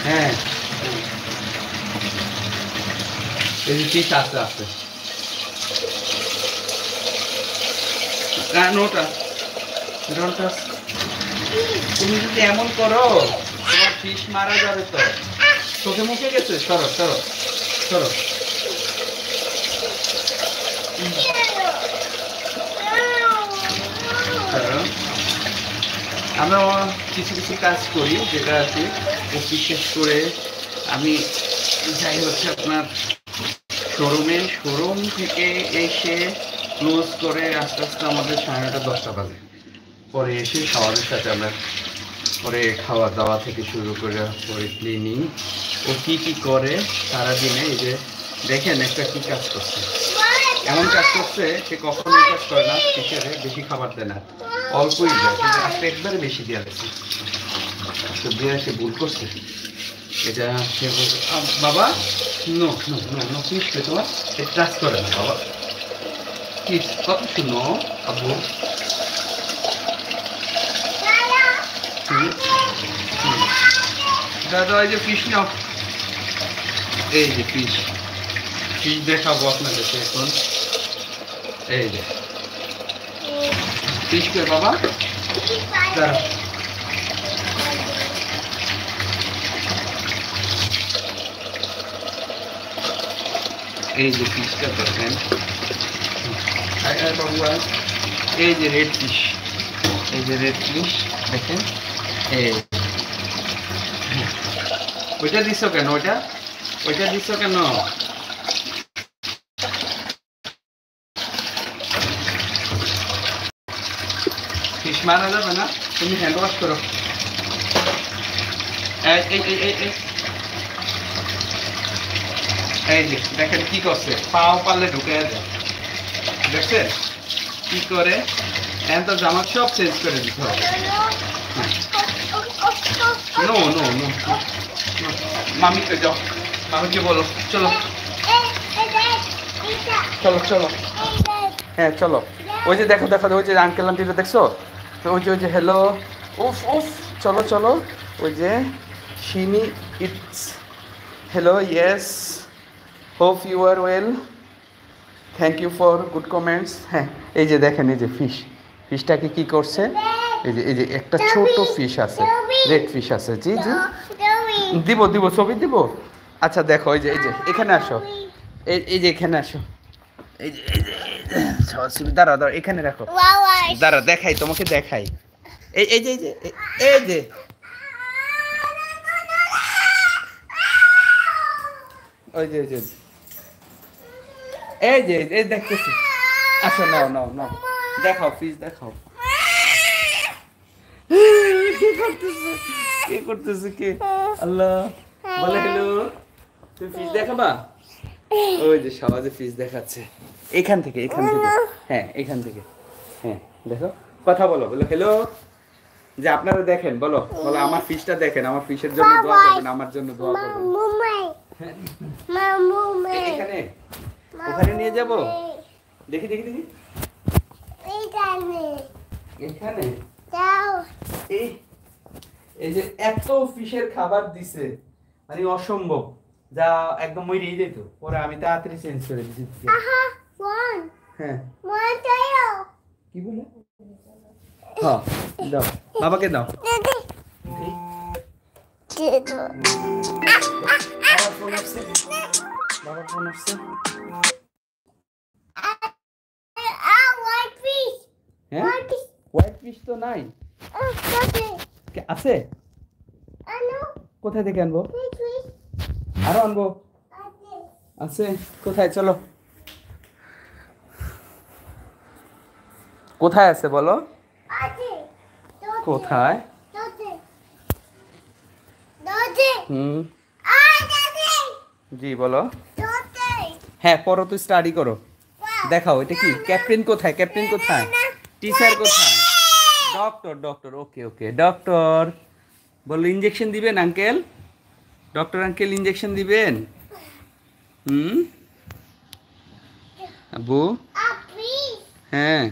হ্যাঁ এই যে ফিশ আছে আছে নোটা নোটা তুমি যদি এমন করো তোমার ফিশ মারা যাবে তো চোখে মুখে গেছে সরো সরো সরো আমরা কিছু কিছু কাজ করি যেটা আর কি বিশেষ করে আমি যাই হচ্ছে আপনার শোরুম থেকে এসে ক্লোজ করে আস্তে আস্তে আমাদের 9:30 10টা বাজে পরে এসে খাওয়ারের সাথে আমরা পরে খাওয়া দাওয়া থেকে শুরু করে পরে ক্লিনিং ও কি করে সারাদিনে এই যে দেখেন একটা কি কাজ করছে এমন কাজ করছে সে কখনোই কাজ করে না টিচারে বেশি খাবার দেয় না অল্পই দেয় কিন্তু আজকে একবারে বেশি দেওয়া গেছে তো দিয়ে সে ভুল করছে এটা সে বাবা no no no no please তোমার সে ট্রাস্ট করে না বাবা প্লিজ কত শুনো আবু দাদা এই যে ফিশ নাও এই যে ফিশ ফিশ দেখাবো আপনাদেরকে এখন এই যে ফিশ কে বাবা দাঁড়াও এই যে ফিশটা দেখেন বাবু এই যে রেড ফিশ এই যে রেড ফিশ দেখেন এই ওইটা দিচ্ছ কেন ওইটা দিচ্ছ কেন ফিশ মারা যাবে না তুমি হ্যান্ড ওয়াশ করো এই যে দেখেন কি করছে পাও পারলে ঢুকে যায় দেখছেন কি করে এখন তো জামা সব চেঞ্জ করে দিতে হবে নো নো নো মামিকে যাও মামিকে বলো চলো চলো চলো হ্যাঁ চলো ওই যে দেখো দেখো ওই যে আঙ্কেল আন্টিটা দেখছো ওই যে হ্যালো উফ উফ চলো চলো ওই যে শিনি it's hello yes hope you are well thank you for good comments হ্যাঁ এই যে দেখেন এই যে ফিশটাকে কি করছে এই যে একটা ছোট ফিশ আছে রেড ফিশ আছে জি জি দিব ছবি দিব আচ্ছা দেখো এই যে এখানে আসো এই যে এখানে আসো এই যে দাঁড়াও এখানে রাখো দাঁড়া দেখাই তোমাকে দেখাই এই যে ওই যে এই দেখতেছি আচ্ছা নাও দেখাও ফিশ দেখাও কে করতেছে কে আল্লাহ বলে হ্যালো তুমি ফিশ দেখাবা ওই যে সবাই ফিশ দেখাচ্ছে এখান থেকে হ্যাঁ এখান থেকে হ্যাঁ দেখো কথা বলো হ্যালো যে আপনারা দেখেন বলো আমার ফিশটা দেখেন আমার ফিশের জন্য দোয়া করবেন আমার জন্য দোয়া করবেন এখানে ওখানে নিয়ে যাব দেখি এখানে এই যে এত ফিশের খাবার দিছে মানে অসম্ভব যা একদম মরে যেত পরে আমি তাড়াতাড়ি চেঞ্জ করে দিচ্ছি হ্যাঁ কি বলে হ্যাঁ দাও বাবাকে দাও বাবার ফোন আসছে হ্যাঁ হোয়াইট ফিশ তো নাই আছে কোথায় থেকে আনবো আরো আনবো আছে কোথায় চলো কোথায় আছে বলো কোথায় জি বলো হ্যাঁ পড়ো তো স্টাডি করো দেখাও এটা কি ক্যাপ্টেন কোথায় টিচার কোথায় ডক্টর ওকে ডক্টর বলো ইনজেকশন দিবেন আঙ্কেল ডক্টর আঙ্কেল ইনজেকশন দিবেন আব্বু হ্যাঁ